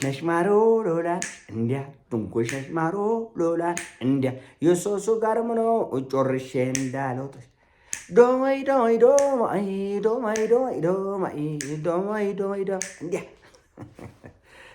ነሽማሮ ሎላን እንዲያ ጥንቁሽ ነሽማሮ ሎላን እንዲያ የሶሱ ጋር ምኖ ጮርሼ እንዳለውጥሽ ዶማይ ዶማይ ዶማይ ዶማይ ዶማይ ዶማይ ዶማይ ዶማይ ዶ እንዲያ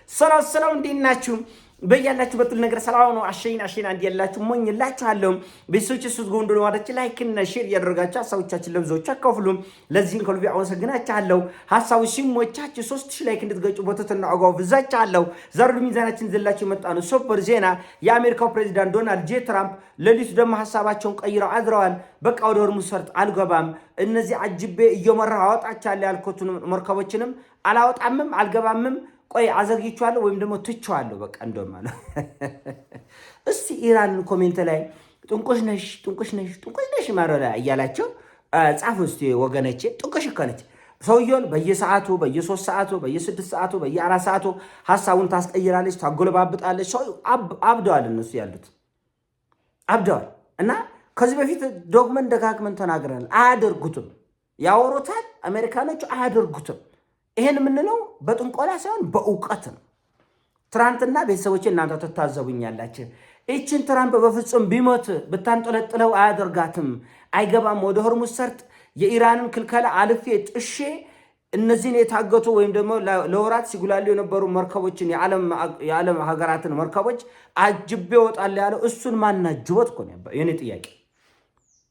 ሰላም እንዴት ናችሁ? በያላችሁበት ሁሉ ነገር ሰላም ነው። አሸይና እንዲያላችሁ ሞኝላችኋለሁ። ቤተሰቦች ሱት ጎንዶ ለማድረግ ላይክ እና ሼር ያደረጋችሁ ሐሳቦቻችን ለብዙዎች አካፍሉ። ለዚህም ከልቤ አመሰግናችኋለሁ። ሐሳቡ ሲሞቻችሁ 3000 ላይክ እንድትገጩ በትህትና አጓብዛችኋለሁ። ዛሬ ሚዛናችን ዘላችሁ የመጣ ነው ሱፐር ዜና። የአሜሪካው ፕሬዚዳንት ዶናልድ ጄ ትራምፕ ሌሊቱ ደግሞ ሐሳባቸውን ቀይረው አድረዋል። በቃ ወደ ሆርሙዝ ሰርጥ አልገባም፣ እነዚህ አጅቤ እየመራሁ አወጣቻለሁ ያልኩትን መርከቦችንም አላወጣምም አልገባምም ቆይ አዘግይቻለሁ ወይም ደግሞ ትቻለሁ በቃ እንደውም ማለት እስቲ ኢራንን ኮሜንት ላይ ጥንቁሽ ነሽ ማረላ እያላችሁ ጻፉ እስቲ ወገነቼ። ጥንቁሽ እኮ ነች። ሰውየውን በየሰዓቱ በየ3 ሰዓቱ በየ6 ሰዓቱ በየ4 ሰዓቱ ሐሳቡን ታስቀይራለች፣ ታጎለባብጣለች። ሰው አብደዋል፣ እነሱ ያሉት አብደዋል። እና ከዚህ በፊት ዶግመን ደጋግመን ተናግረናል። አያደርጉትም፣ ያወሩታል። አሜሪካኖቹ አያደርጉትም። ይሄን የምንለው በጥንቆላ ሳይሆን በእውቀት ነው። ትራምፕና ቤተሰቦቼ እናንተ ተታዘቡኛላችሁ። እቺን ትራምፕ በፍጹም ቢሞት ብታንጠለጥለው አያደርጋትም፣ አይገባም ወደ ሆርሙዝ ሰርጥ። የኢራንን ክልከላ አልፌ ጥሼ እነዚህን የታገቱ ወይም ደግሞ ለወራት ሲጉላሉ የነበሩ መርከቦችን የዓለም ሀገራትን መርከቦች አጅቤ እወጣለሁ ያለው እሱን ማናጅቦት እኮ ነው የኔ ጥያቄ።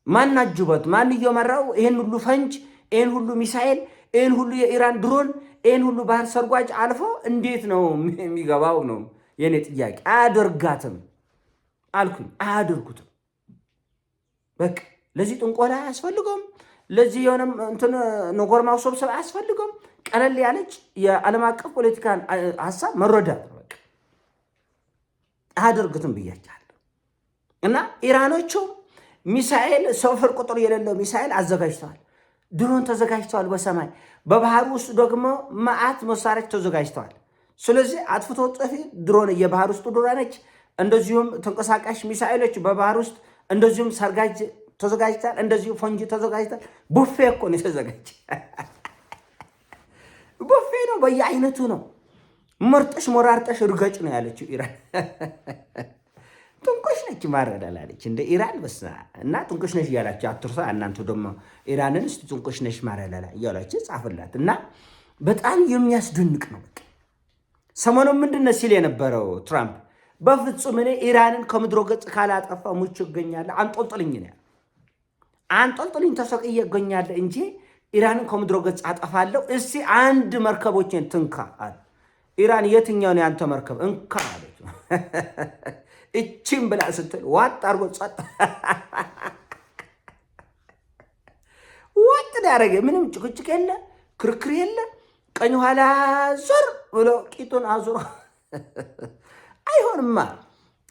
ማናጅቦት? ማን እየመራው ይሄን ሁሉ ፈንጅ፣ ይሄን ሁሉ ሚሳኤል፣ ይህን ሁሉ የኢራን ድሮን፣ ይህን ሁሉ ባህር ሰርጓጅ አልፎ እንዴት ነው የሚገባው ነው የኔ ጥያቄ። አያደርጋትም አልኩኝ፣ አያደርጉትም። በቃ ለዚህ ጥንቆላ አያስፈልገውም። ለዚህ የሆነ እንትን ነገር ማውሰብሰብ አያስፈልገውም። ቀለል ያለች የዓለም አቀፍ ፖለቲካን ሀሳብ መረዳት ነው። በቃ አያደርጉትም ብያቸዋለሁ። እና ኢራኖቹ ሚሳኤል ሰፈር ቁጥር የሌለው ሚሳኤል አዘጋጅተዋል። ድሮን ተዘጋጅተዋል በሰማይ በባህር ውስጥ ደግሞ መዓት መሳሪያዎች ተዘጋጅተዋል። ስለዚህ አጥፍቶ ጠፊ ድሮን የባህር ውስጥ ድሮኖች፣ እንደዚሁም ተንቀሳቃሽ ሚሳኤሎች በባህር ውስጥ እንደዚሁም ሰርጋጅ ተዘጋጅተዋል። እንደዚሁ ፈንጂ ተዘጋጅተዋል። ቡፌ እኮ ነው የተዘጋጀ ቡፌ ነው፣ በየአይነቱ ነው። መርጠሽ ሞራርጠሽ እርገጭ ነው ያለችው ኢራን። ጥንቁሽ ነች ማረዳላለች እንደ ኢራን በስ እና ጥንቁሽ ነሽ እያላችሁ አትርሳ። እናንተ ደግሞ ኢራንን እስቲ ጥንቁሽ ነሽ ማረዳላ እያላችሁ ጻፍላት። እና በጣም የሚያስደንቅ ነው። በቃ ሰሞኑን ምንድነው ሲል የነበረው ትራምፕ? በፍጹም እኔ ኢራንን ከምድሮ ገጽ ካላጠፋ ሙች እገኛለሁ፣ አንጦልጥልኝ ነው አንጦልጥልኝ ተሰቅዬ እገኛለሁ እንጂ ኢራንን ከምድሮ ገጽ አጠፋለሁ። እስቲ አንድ መርከቦችን ትንካ አለ። ኢራን የትኛውን ያንተ መርከብ እንካ አለች። እቺም ብላ ስትል ዋጥ አርጎ ጸጥ ዋጥ ያደረገ ምንም ጭቅጭቅ የለ፣ ክርክር የለ። ቀኝ ኋላ ዞር ብሎ ቂጡን አዙሮ አይሆንማ።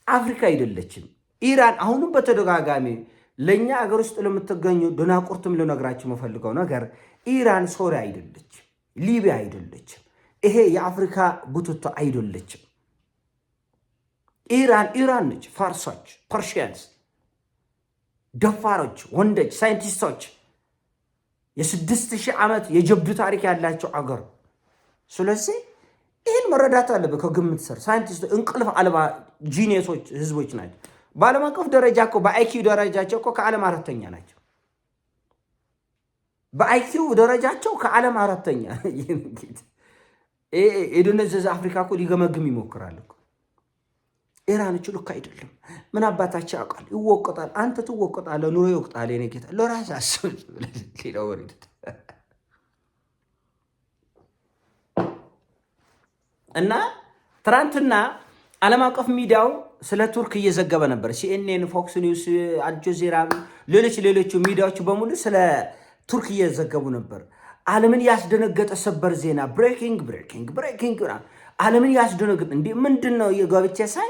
አፍሪካ አይደለችም ኢራን። አሁንም በተደጋጋሚ ለእኛ አገር ውስጥ ለምትገኙ ደናቁርትም ልነግራችሁ የምፈልገው ነገር ኢራን ሶሪያ አይደለችም፣ ሊቢያ አይደለችም፣ ይሄ የአፍሪካ ቡትቶ አይደለችም። ኢራን ነች። ፋርሶች፣ ፐርሺያንስ፣ ደፋሮች፣ ወንዶች፣ ሳይንቲስቶች የ6000 ዓመት የጀብዱ ታሪክ ያላቸው አገር። ስለዚህ ይህን መረዳት አለብህ። ከግምት ስር ሳይንቲስቶች እንቅልፍ አልባ ጂኒየሶች ህዝቦች ናቸው። በዓለም አቀፍ ደረጃ እኮ በአይኪው ደረጃቸው እኮ ከዓለም 4ኛ ናቸው። በአይኪው ደረጃቸው ከዓለም 4ኛ። የደነዘዘ አፍሪካ እኮ ሊገመግም ይሞክራል እኮ። ኢራኖቹ ልክ አይደለም። ምን አባታቸው ያውቃል? ይወቀጣል። አንተ ትወቀጣለህ፣ ኑሮ ይወቅጣል። የኔ ጌታ ለራስ አስብ። ሌላው ወሬ እና ትናንትና ዓለም አቀፍ ሚዲያው ስለ ቱርክ እየዘገበ ነበር። ሲኤንኤን፣ ፎክስ ኒውስ፣ አልጀዚራ፣ ሌሎቹ ሚዲያዎች በሙሉ ስለ ቱርክ እየዘገቡ ነበር። ዓለምን ያስደነገጠ ሰበር ዜና፣ ብሬኪንግ ዓለምን ያስደነገጠ እንዴ! ምንድን ነው የገብቼ ሳይ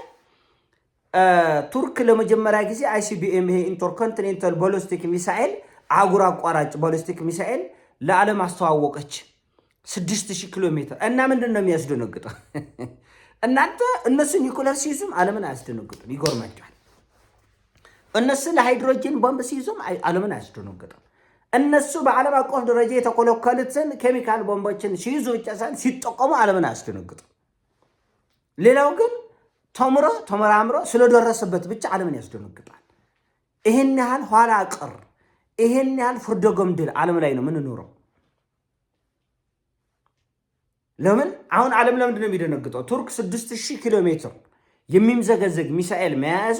ቱርክ ለመጀመሪያ ጊዜ አይሲቢኤም ይሄ ኢንተርኮንቲኔንታል ባሊስቲክ ሚሳኤል አህጉር አቋራጭ ባሊስቲክ ሚሳኤል ለዓለም አስተዋወቀች 6000 ኪሎ ሜትር። እና ምንድን ነው የሚያስደነግጠው? እናንተ እነሱ ኒኩለር ሲይዙም ዓለምን አያስደነግጡም። ይጎርማቸዋል። እነሱ ለሃይድሮጂን ቦምብ ሲይዙም ዓለምን አያስደነግጡም። እነሱ በዓለም አቀፍ ደረጃ የተኮለኮሉትን ኬሚካል ቦምቦችን ሲይዙ ብቻ ሳይሆን ሲጠቀሙ ዓለምን አያስደነግጡም። ሌላው ግን ተመራምሮ ስለደረሰበት ብቻ ዓለምን ያስደነግጣል። ይሄን ያህል ኋላ ቀር፣ ይሄን ያህል ፍርደ ገምድል ዓለም ላይ ነው የምንኖረው። ለምን አሁን ዓለም ለምንድን ነው የሚደነግጠው? ቱርክ 6000 ኪሎ ሜትር የሚምዘገዘግ ሚሳኤል መያዟ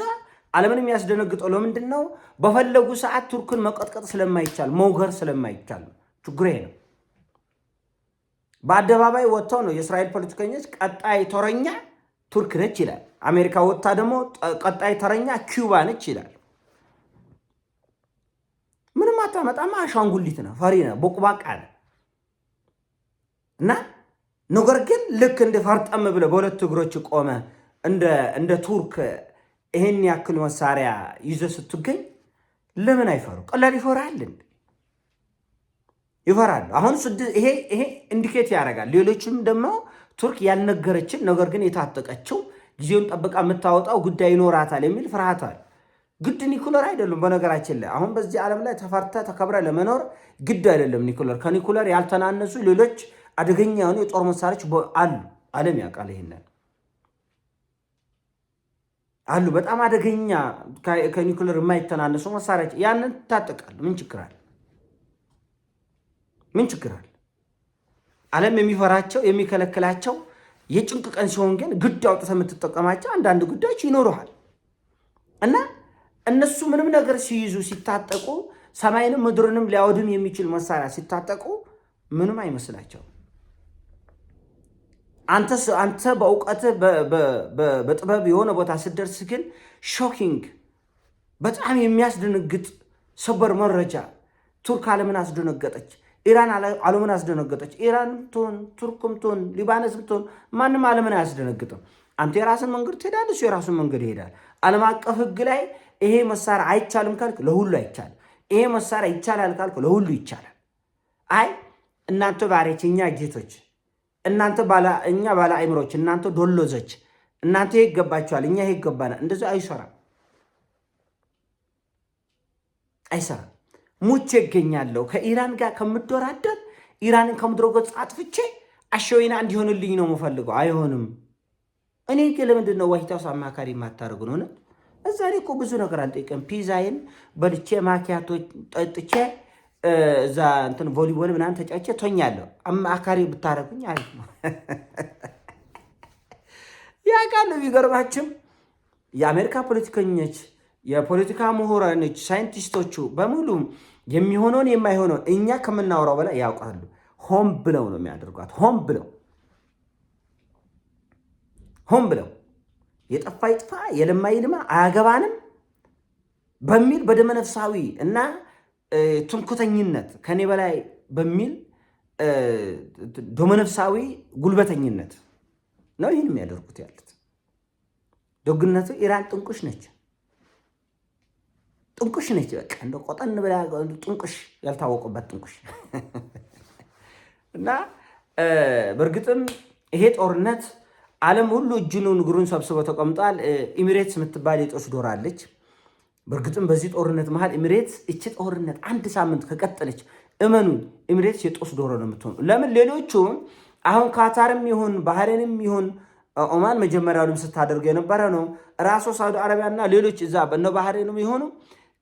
ዓለምን የሚያስደነግጠው ለምንድን ነው? በፈለጉ ሰዓት ቱርክን መቀጥቀጥ ስለማይቻል፣ መውገር ስለማይቻል ችግሩ ይሄ ነው። በአደባባይ ወጥተው ነው የእስራኤል ፖለቲከኞች ቀጣይ ተረኛ ቱርክ ነች ይላል። አሜሪካ ወጥታ ደግሞ ቀጣይ ተረኛ ኪዩባ ነች ይላል። ምንም አታመጣማ፣ አሻንጉሊት ነው፣ ፈሪ ነው፣ ቦቅባቃ ነው። እና ነገር ግን ልክ እንደ ፈርጠም ብለ በሁለት እግሮች ቆመ እንደ ቱርክ ይሄን ያክል መሳሪያ ይዞ ስትገኝ ለምን አይፈሩ? ቀላል ይፈራል እንዴ? ይፈራሉ። አሁን ይሄ ኢንዲኬት ያደርጋል። ሌሎችም ደግሞ ቱርክ ያልነገረችን ነገር ግን የታጠቀችው ጊዜውን ጠብቃ የምታወጣው ጉዳይ ይኖራታል የሚል ፍርሃት አለ። ግድ ኒኩለር አይደለም። በነገራችን ላይ አሁን በዚህ ዓለም ላይ ተፈርተ ተከብረ ለመኖር ግድ አይደለም ኒኩለር። ከኒኩለር ያልተናነሱ ሌሎች አደገኛ የሆኑ የጦር መሳሪያዎች አሉ። ዓለም ያውቃል ይሄንን አሉ። በጣም አደገኛ ከኒኩለር የማይተናነሱ መሳሪያዎች ያንን ታጠቃሉ። ምን ችግር አለ? ምን ችግር አለ? ዓለም የሚፈራቸው የሚከለክላቸው የጭንቅ ቀን ሲሆን ግን ግድ አውጥተህ የምትጠቀማቸው አንዳንድ ጉዳዮች ይኖሩሃል። እና እነሱ ምንም ነገር ሲይዙ ሲታጠቁ ሰማይንም ምድርንም ሊያወድም የሚችል መሳሪያ ሲታጠቁ ምንም አይመስላቸው። አንተ በእውቀት በጥበብ የሆነ ቦታ ስትደርስ ግን ሾኪንግ በጣም የሚያስደነግጥ ሰበር መረጃ። ቱርክ ዓለምን አስደነገጠች። ኢራን ዓለምን አስደነገጠች። ኢራን ትሆን ቱርክም ትሆን ሊባኖስም ትሆን ማንም ዓለምን አያስደነግጥም። አንተ የራስን መንገድ ትሄዳለህ፣ እሱ የራሱን መንገድ ይሄዳል። ዓለም አቀፍ ሕግ ላይ ይሄ መሳሪያ አይቻልም ካልክ ለሁሉ አይቻልም። ይሄ መሳሪያ ይቻላል ካልክ ለሁሉ ይቻላል። አይ እናንተ ባሪያዎች፣ እኛ ጌቶች፣ እናንተ እኛ ባለ አእምሮች፣ እናንተ ዶሎዞች፣ እናንተ ይሄ ይገባችኋል፣ እኛ ይሄ ይገባናል። እንደዚህ አይሰራም፣ አይሰራም። ሙቼ እገኛለሁ ከኢራን ጋር ከምደራደር ኢራንን ከምድረ ገጽ አጥፍቼ አሸወይና እንዲሆንልኝ ነው የምፈልገው። አይሆንም። እኔ ግን ለምንድን ነው ዋይት ሃውስ አማካሪ የማታደርጉ ነው? እዛ ላይ እኮ ብዙ ነገር አልጠይቅም። ፒዛዬን በልቼ ማኪያቶ ጠጥቼ እዛ እንትን ቮሊቦል ምናምን ተጫጭቼ ተኛለሁ። አማካሪ ብታደርጉኝ አሪፍ ነው። ያ ቃል ቢገርማችም የአሜሪካ ፖለቲከኞች፣ የፖለቲካ ምሁራኖች፣ ሳይንቲስቶቹ በሙሉ የሚሆነውን የማይሆነውን እኛ ከምናወራው በላይ ያውቃሉ። ሆም ብለው ነው የሚያደርጓት። ሆም ብለው የጠፋ ይጥፋ የለማ ይልማ አያገባንም በሚል በደመነፍሳዊ እና ትምክህተኝነት ከኔ በላይ በሚል ደመነፍሳዊ ጉልበተኝነት ነው ይህን የሚያደርጉት ያሉት። ደግነቱ ኢራን ጥንቁሽ ነች። በቃ እንደ ቆጠን ብላ ጥንቁሽ፣ ያልታወቁበት ጥንቁሽ እና በእርግጥም ይሄ ጦርነት ዓለም ሁሉ እጁን እግሩን ሰብስቦ ተቀምጧል። ኤሚሬትስ የምትባል የጦስ ዶር አለች። በእርግጥም በዚህ ጦርነት መሃል ኤሚሬትስ እቺ ጦርነት አንድ ሳምንት ከቀጠለች እመኑን ኤሚሬትስ የጦስ ዶሮ ነው የምትሆኑ። ለምን ሌሎቹ አሁን ካታርም ይሁን ባህሬንም ይሁን ኦማን መጀመሪያውንም ስታደርገው የነበረ ነው። ራሱ ሳውዲ አረቢያና ሌሎች እዛ በነ ባህሬንም ይሆኑ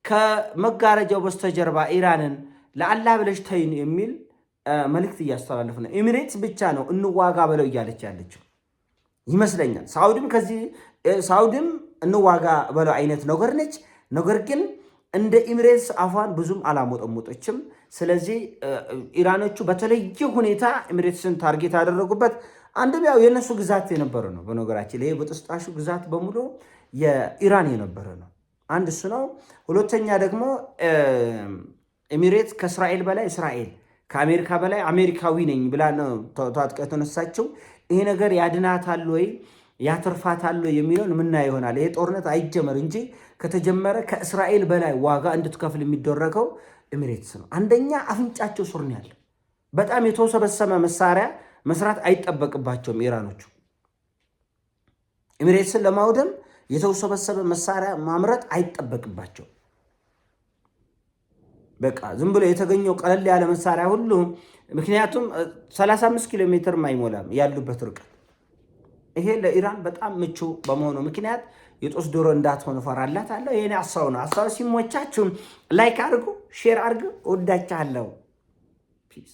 ከመጋረጃው በስተጀርባ ኢራንን ለአላህ ብለሽ ተይን የሚል መልእክት እያስተላለፉ ነው። ኤሚሬትስ ብቻ ነው እንዋጋ በለው እያለች ያለችው ይመስለኛል። ሳውዲም እንዋጋ በለው አይነት ነገር ነች። ነገር ግን እንደ ኤሚሬትስ አፏን ብዙም አላሞጠሞጠችም። ስለዚህ ኢራኖቹ በተለየ ሁኔታ ኤሚሬትስን ታርጌት ያደረጉበት አንድም ያው የነሱ ግዛት የነበረ ነው። በነገራችን ላይ በጥስጣሹ ግዛት በሙሉ የኢራን የነበረ ነው። አንድ እሱ ነው። ሁለተኛ ደግሞ ኤሚሬትስ ከእስራኤል በላይ እስራኤል፣ ከአሜሪካ በላይ አሜሪካዊ ነኝ ብላ ነው ታጥቃ የተነሳችው። ይሄ ነገር ያድናታል ወይ ያተርፋታል ወይ የሚለውን ምናየው ይሆናል። ይሄ ጦርነት አይጀመር እንጂ ከተጀመረ ከእስራኤል በላይ ዋጋ እንድትከፍል የሚደረገው ኤሚሬትስ ነው። አንደኛ አፍንጫቸው ሱር ነው ያለው። በጣም የተወሰበሰበ መሳሪያ መስራት አይጠበቅባቸውም ኢራኖቹ። ኤሚሬትስን ለማውደም የተወሰበሰበ መሳሪያ ማምረት አይጠበቅባቸው። በቃ ዝም ብሎ የተገኘው ቀለል ያለ መሳሪያ ሁሉ፣ ምክንያቱም 35 ኪሎ ሜትር አይሞላም ያሉበት ርቀት ይሄ ለኢራን በጣም ምቹ በመሆኑ ምክንያት የጦስ ዶሮ እንዳትሆን እፈራላታለሁ። ይሄኔ ሀሳብ ነው። ሀሳብ ሲሞቻችሁ ላይክ አድርጉ፣ ሼር አድርጉ። እወዳችኋለሁ። ፒስ